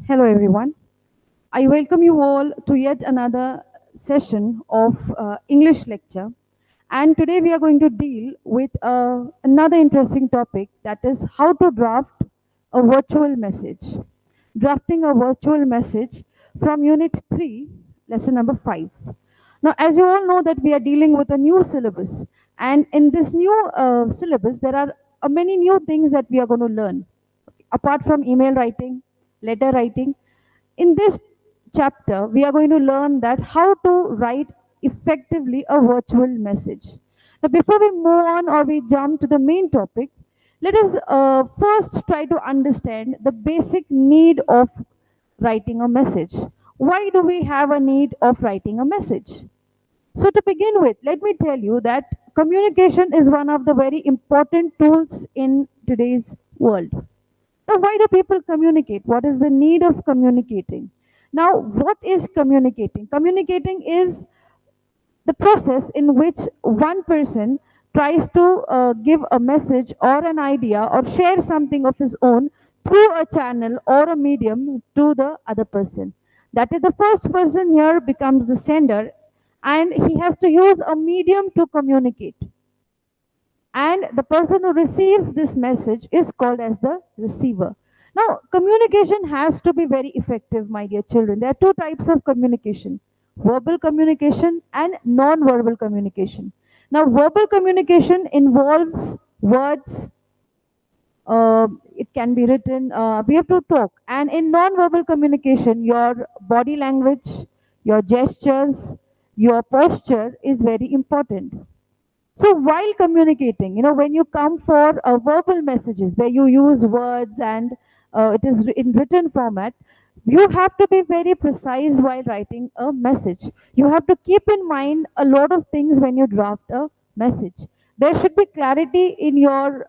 Hello, everyone. I welcome you all to yet another session of English lecture. And today we are going to deal with another interesting topic, that is how to draft a virtual message. Drafting a virtual message from Unit 3, lesson number 5. Now, as you all know, that we are dealing with a new syllabus. And in this new syllabus, there are many new things that we are going to learn apart from email writing, letter writing. In this chapter, we are going to learn that how to write effectively a virtual message. Now, before we move on or we jump to the main topic, let us first try to understand the basic need of writing a message. Why do we have a need of writing a message? So, to begin with, let me tell you that communication is one of the very important tools in today's world. Now, why do people communicate? What is the need of communicating? Now, what is communicating? Communicating is the process in which one person tries to give a message or an idea or share something of his own through a channel or a medium to the other person. That is, the first person here becomes the sender and he has to use a medium to communicate. And the person who receives this message is called as the receiver. Now, communication has to be very effective, my dear children. There are two types of communication: verbal communication and non verbal communication. Now, verbal communication involves words, it can be written, we have to talk. And in non verbal communication, your body language, your gestures, your posture is very important. So while communicating, when you come for verbal messages where you use words and it is in written format, you have to be very precise while writing a message. You have to keep in mind a lot of things when you draft a message. There should be clarity in your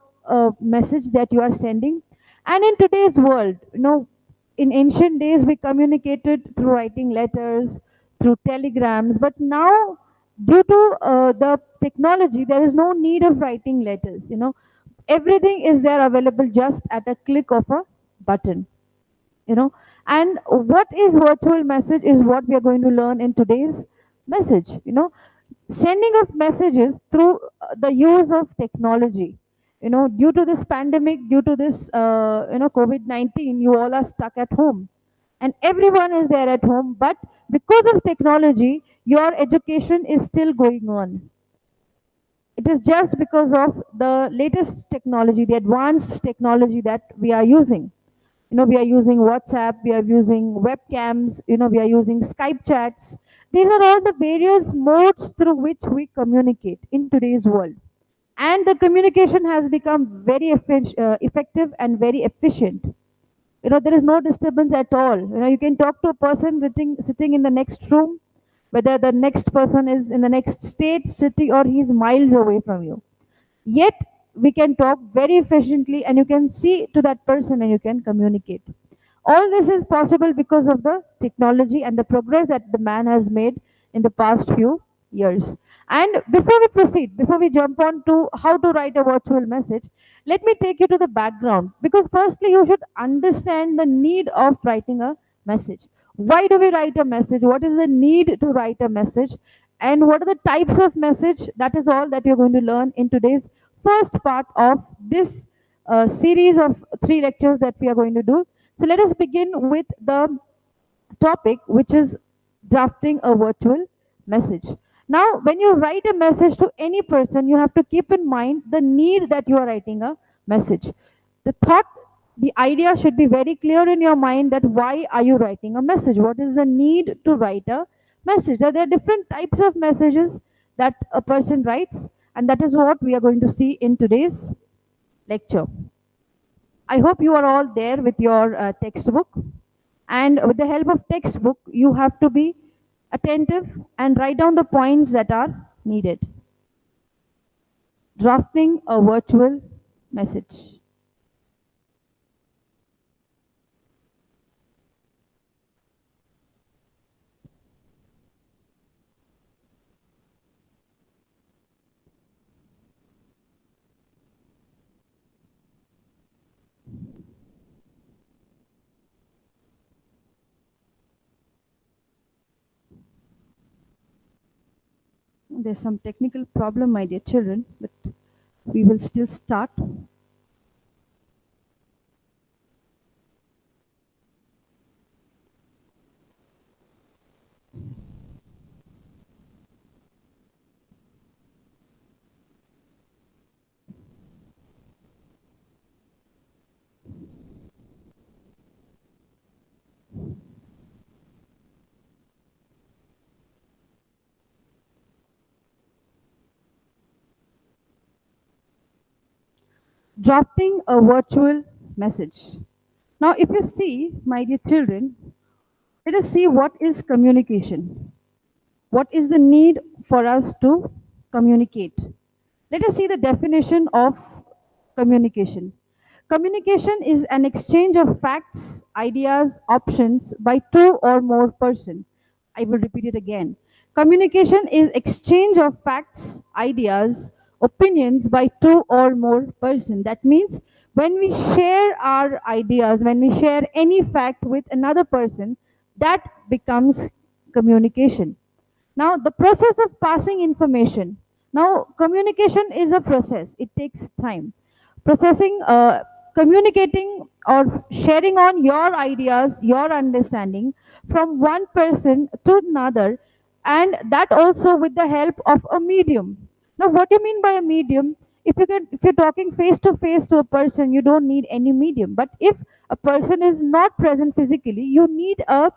message that you are sending. And in today's world, in ancient days we communicated through writing letters, through telegrams, but now due to the technology there is no need of writing letters. Everything is there available just at a click of a button. you know and what is virtual message is what we are going to learn in today's message. Sending of messages through the use of technology. Due to this pandemic, due to this COVID-19, you all are stuck at home and everyone is there at home, but because of technology your education is still going on. It is just because of the latest technology, the advanced technology that we are using. We are using WhatsApp, we are using webcams, we are using Skype chats. These are all the various modes through which we communicate in today's world. And the communication has become very effective and very efficient. There is no disturbance at all. You can talk to a person sitting in the next room, whether the next person is in the next state, city, or he's miles away from you. Yet we can talk very efficiently and you can see to that person and you can communicate. All this is possible because of the technology and the progress that the man has made in the past few years. And before we proceed, before we jump on to how to write a virtual message, let me take you to the background, because firstly you should understand the need of writing a message. Why do we write a message? What is the need to write a message? And what are the types of message? That is all that you're going to learn in today's first part of this series of 3 lectures that we are going to do. So let us begin with the topic, which is drafting a virtual message. Now, when you write a message to any person, you have to keep in mind the need that you are writing a message. The thought, the idea should be very clear in your mind, that why are you writing a message? What is the need to write a message? There are different types of messages that a person writes, and that is what we are going to see in today's lecture. I hope you are all there with your textbook. And with the help of textbook, you have to be attentive and write down the points that are needed. Drafting a virtual message. There's some technical problem, my dear children, but we will still start. Drafting a virtual message. Now, if you see, my dear children, let us see what is communication. What is the need for us to communicate? Let us see the definition of communication. Communication is an exchange of facts, ideas, options by two or more persons. I will repeat it again. Communication is exchange of facts, ideas, opinions by two or more persons. That means when we share our ideas, when we share any fact with another person, that becomes communication. Now, the process of passing information. Now, communication is a process, it takes time. Processing, communicating or sharing on your ideas, your understanding from one person to another, and that also with the help of a medium. Now, what do you mean by a medium? If you're talking face to face to a person, you don't need any medium. But if a person is not present physically, you need a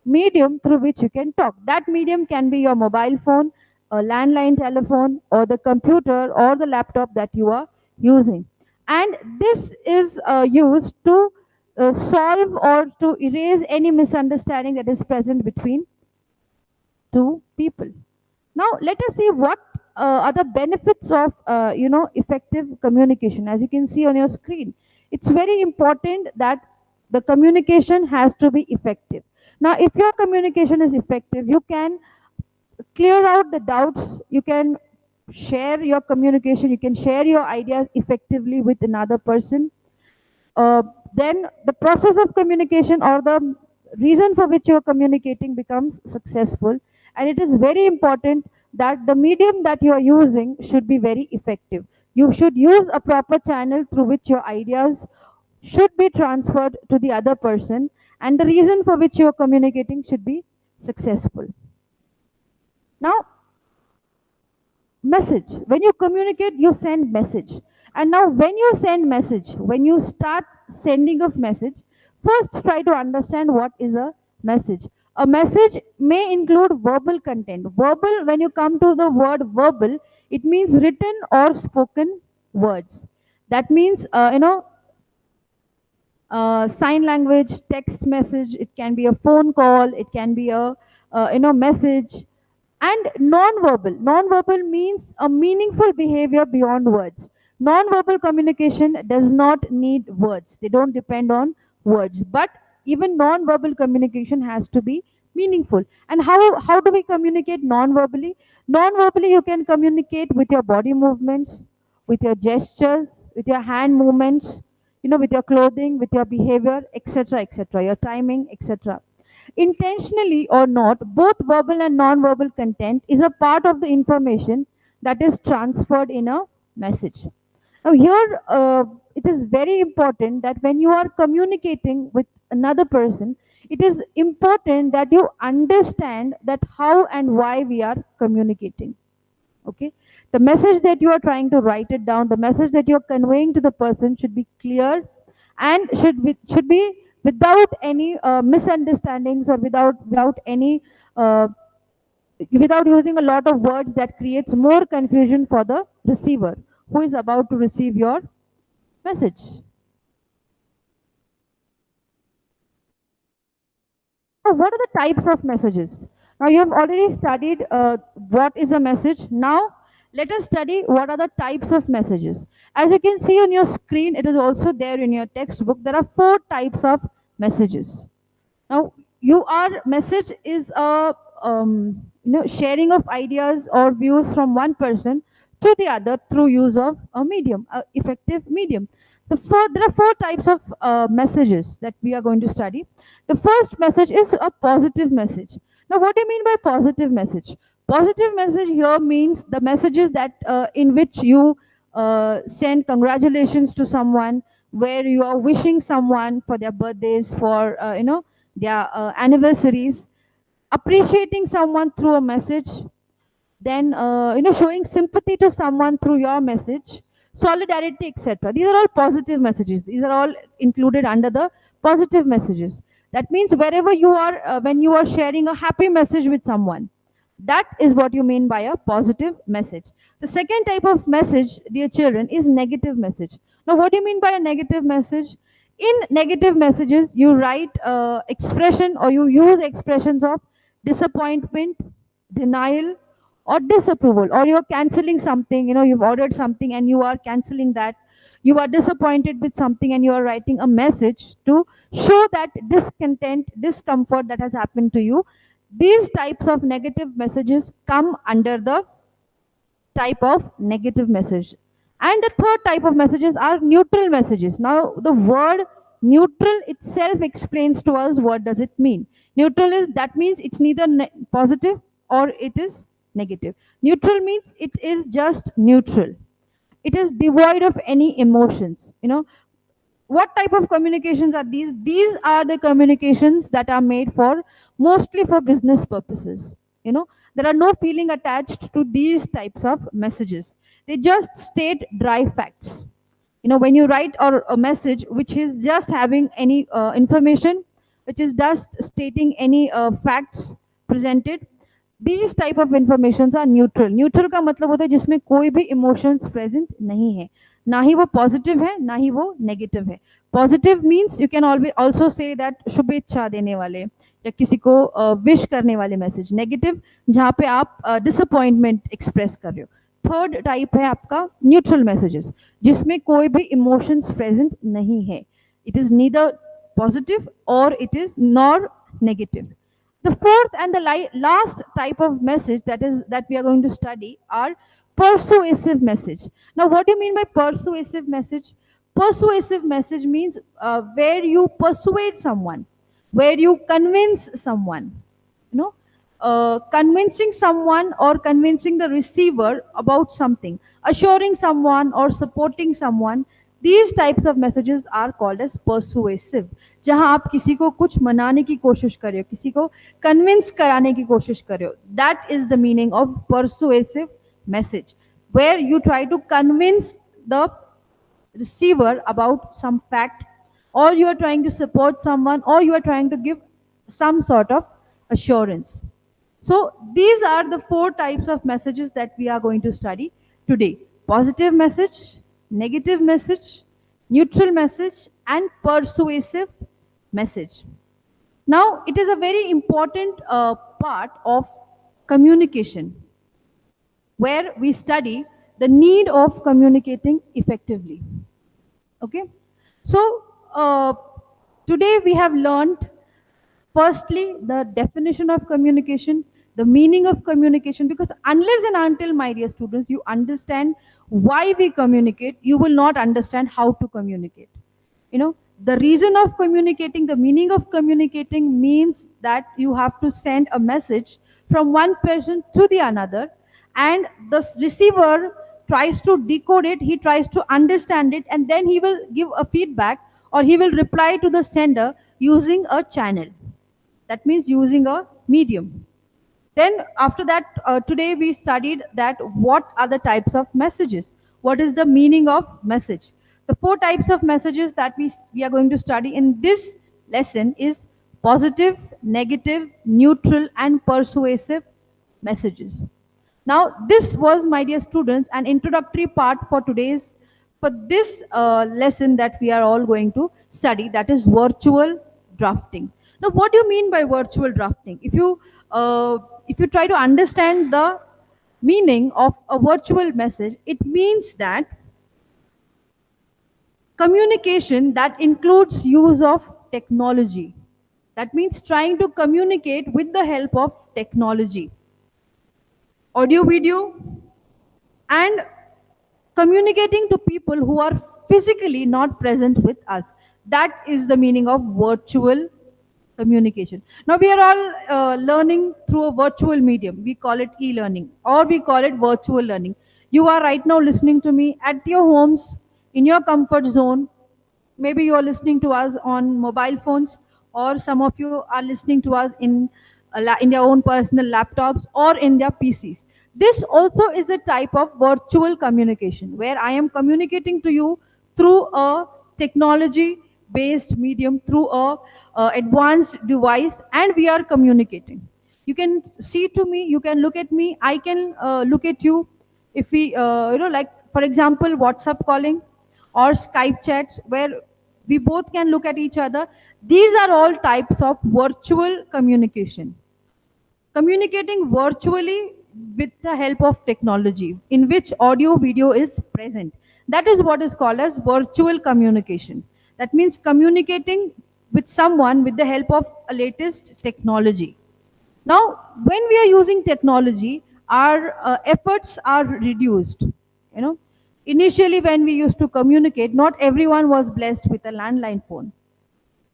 medium through which you can talk. That medium can be your mobile phone, a landline telephone, or the computer or the laptop that you are using. And this is used to solve or to erase any misunderstanding that is present between two people. Now, let us see what are the benefits of effective communication. As you can see on your screen, it's very important that the communication has to be effective. Now, if your communication is effective, you can clear out the doubts. You can share your communication. You can share your ideas effectively with another person. uh, then the process of communication or the reason for which you're communicating becomes successful. And it is very important that the medium that you are using should be very effective. You should use a proper channel through which your ideas should be transferred to the other person, and the reason for which you are communicating should be successful. Now, message, when you communicate, you send message. And now when you send message, when you start sending of message, first try to understand what is a message. A message may include verbal content. Verbal, when you come to the word verbal, it means written or spoken words. That means sign language, text message, it can be a phone call, it can be a message. And non-verbal. Non-verbal means a meaningful behavior beyond words. Non-verbal communication does not need words. They don't depend on words. But even non-verbal communication has to be meaningful. And how do we communicate non-verbally? Non-verbally, you can communicate with your body movements, with your gestures, with your hand movements, with your clothing, with your behavior, etc., your timing, etc. Intentionally or not, both verbal and non-verbal content is a part of the information that is transferred in a message. Now, here it is very important that when you are communicating with another person, it is important that you understand that how and why we are communicating. Okay, the message that you are trying to write it down, the message that you are conveying to the person should be clear and should be without any misunderstandings, or without any without using a lot of words that creates more confusion for the receiver who is about to receive your message. So what are the types of messages? Now you have already studied what is a message. Now let us study what are the types of messages. As you can see on your screen, it is also there in your textbook. There are 4 types of messages. Now, your message is a sharing of ideas or views from one person to the other through use of a medium, a effective medium. There are 4 types of messages that we are going to study. The first message is a positive message. Now, what do you mean by positive message? Positive message here means the messages that in which you send congratulations to someone, where you are wishing someone for their birthdays, for their anniversaries, appreciating someone through a message, then showing sympathy to someone through your message, solidarity, etc. These are all positive messages. These are all included under the positive messages. That means wherever you are, when you are sharing a happy message with someone, that is what you mean by a positive message. The second type of message, dear children, is negative message. Now, what do you mean by a negative message? In negative messages, you write expression, or you use expressions of disappointment, denial, or disapproval, or you're canceling something. You've ordered something and you are canceling that. You are disappointed with something and you are writing a message to show that discontent, discomfort that has happened to you. These types of negative messages come under the type of negative message. And the third type of messages are neutral messages. Now, the word neutral itself explains to us what does it mean. Neutral is, that means it's neither positive or it is negative. Neutral means it is just neutral. It is devoid of any emotions. What type of communications are these? These are the communications that are made for mostly for business purposes. There are no feeling attached to these types of messages. They just state dry facts. When you write or a message which is just having any information, which is just stating any facts presented, these type of informations are neutral. Neutral का मतलब होता है जिसमें कोई भी emotions present नहीं है, ना ही वो positive है ना ही वो negative है. Positive means you can always also say that शुभेच्छा देने वाले या किसी को विश करने वाले मैसेज. नेगेटिव जहाँ पे आप डिसअपॉइंटमेंट एक्सप्रेस कर रहे हो. थर्ड टाइप है आपका न्यूट्रल मैसेजेस, जिसमें कोई भी इमोशंस प्रेजेंट नहीं है. इट इज नीदर पॉजिटिव और it is nor negative. The fourth and the last type of message that we are going to study are persuasive message. Now, what do you mean by persuasive message? Persuasive message means where you persuade someone, where you convince someone. Convincing someone or convincing the receiver about something, assuring someone or supporting someone. These types of messages are called as persuasive. जहां आप किसी को कुछ मनाने की कोशिश कर रहे हो, किसी को कन्विंस कराने की कोशिश कर रहे हो, that is the meaning of persuasive message, where you try to convince the receiver about some fact, or you are trying to support someone, or you are trying to give some sort of assurance. So these are the four types of messages that we are going to study today: positive message, negative message, neutral message, and persuasive message. Now, it is a very important part of communication, where we study the need of communicating effectively. Okay, so today we have learned firstly the definition of communication, the meaning of communication, because unless and until, my dear students, you understand why we communicate, you will not understand how to communicate. The reason of communicating, the meaning of communicating means that you have to send a message from one person to the another, and the receiver tries to decode it, he tries to understand it, and then he will give a feedback, or he will reply to the sender using a channel. That means using a medium. Then after that, today we studied that what are the types of messages, what is the meaning of message. The four types of messages that we are going to study in this lesson is positive, negative, neutral, and persuasive messages. Now, this was, my dear students, an introductory part for this lesson that we are all going to study, that is virtual drafting. Now, what do you mean by virtual drafting? If you try to understand the meaning of a virtual message, it means that communication that includes use of technology. That means trying to communicate with the help of technology, audio, video, and communicating to people who are physically not present with us. That is the meaning of virtual communication. Now we are all learning through a virtual medium. We call it e-learning or we call it virtual learning. You are right now listening to me at your homes, in your comfort zone. Maybe you are listening to us on mobile phones, or some of you are listening to us in their own personal laptops or in their PCs. This also is a type of virtual communication where I am communicating to you through a technology based medium, through a advanced device, and we are communicating. You can see to me, you can look at me, I can look at you. If we like for example WhatsApp calling or Skype chats where we both can look at each other. These are all types of virtual communication. Communicating virtually with the help of technology in which audio video is present. That is what is called as virtual communication. That means communicating with someone with the help of a latest technology. Now, when we are using technology, our efforts are reduced. You know, initially when we used to communicate, not everyone was blessed with a landline phone.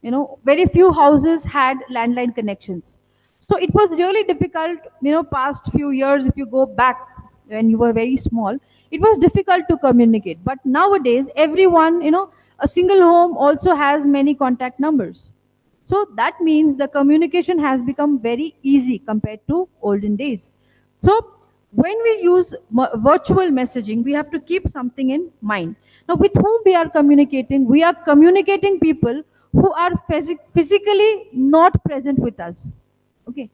You know, very few houses had landline connections. So it was really difficult. You know, past few years, if you go back when you were very small, it was difficult to communicate. But nowadays, everyone, a single home also has many contact numbers. So that means the communication has become very easy compared to olden days. So when we use virtual messaging, we have to keep something in mind. Now, with whom we are communicating people who are physically not present with us. Okay.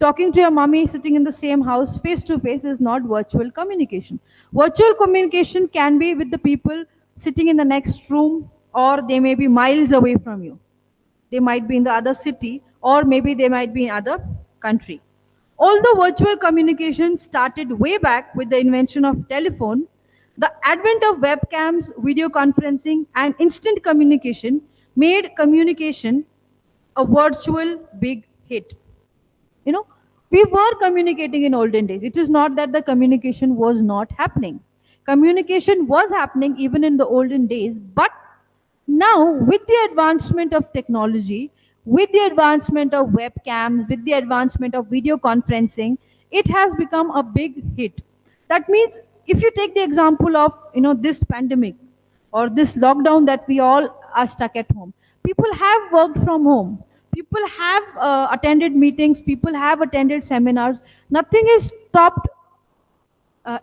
Talking to your mommy sitting in the same house face to face is not virtual communication. Virtual communication can be with the people sitting in the next room, or they may be miles away from you. They might be in the other city, or maybe they might be in other country. Although virtual communication started way back with the invention of telephone, the advent of webcams, video conferencing, and instant communication made communication a virtual big hit. You know, we were communicating in olden days. It is not that the communication was not happening. Communication was happening even in the olden days, but now, with the advancement of technology, with the advancement of webcams, with the advancement of video conferencing, it has become a big hit. That means if you take the example of this pandemic or this lockdown that we all are stuck at home, people have worked from home. People have attended meetings. People have attended seminars. Nothing is stopped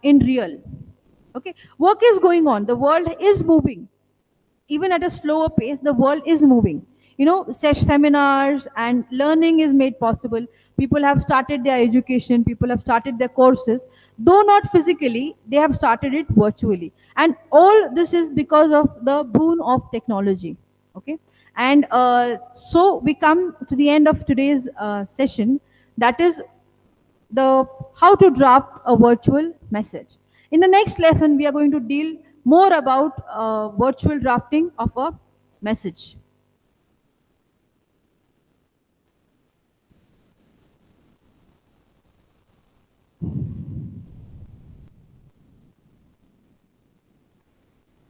in real. Okay, work is going on. The world is moving even at a slower pace. The world is moving. Seminars and learning is made possible. People have started their education, people have started their courses, though not physically, they have started it virtually. And all this is because of the boon of technology. Okay. And so we come to the end of today's session, that is the how to draft a virtual message. In the next lesson, we are going to deal more about virtual drafting of a message.